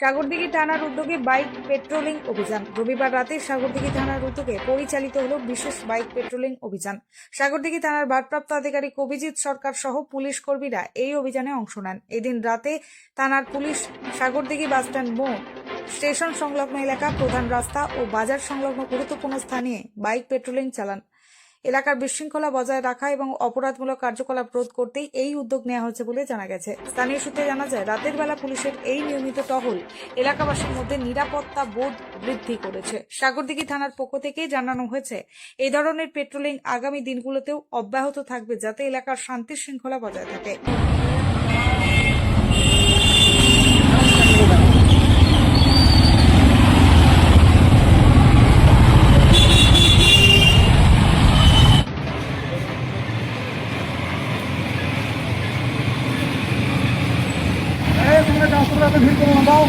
সাগরদিঘি থানার উদ্যোগে bike patrolling অভিযান। রবিবার রাতে সাগরদিঘি থানার উদ্যোগে পরিচালিত হলো বিশেষ বাইক পেট্রোলিং অভিযান। সাগরদিঘি থানার ভারপ্রাপ্ত আধিকারিক অভিজিৎ সরকার সহ পুলিশ কর্মীরা এই অভিযানে অংশ নেন। এদিন রাতে থানার পুলিশ সাগরদিঘি বাসস্ট্যান্ড মোড়, স্টেশন সংলগ্ন এলাকা, প্রধান রাস্তা ও বাজার সংলগ্ন গুরুত্বপূর্ণ স্থানে বাইক পেট্রোলিং চালান। এলাকার বিশৃঙ্খলা বজায় রাখা এবং অপরাধমূলক কার্যকলাপ রোধ করতেই এই উদ্যোগ নেওয়া হয়েছে বলে জানা গেছে। স্থানীয় সূত্রে জানা যায়, রাতের বেলা পুলিশের এই নিয়মিত টহল এলাকাবাসীর মধ্যে নিরাপত্তা বোধ বৃদ্ধি করেছে। সাগরদিঘি থানার পক্ষ থেকে জানানো হয়েছে, এই ধরনের পেট্রোলিং আগামী দিনগুলোতেও অব্যাহত থাকবে, যাতে এলাকার শান্তি শৃঙ্খলা বজায় থাকে। তোমরা ভিড় করো না, দাও।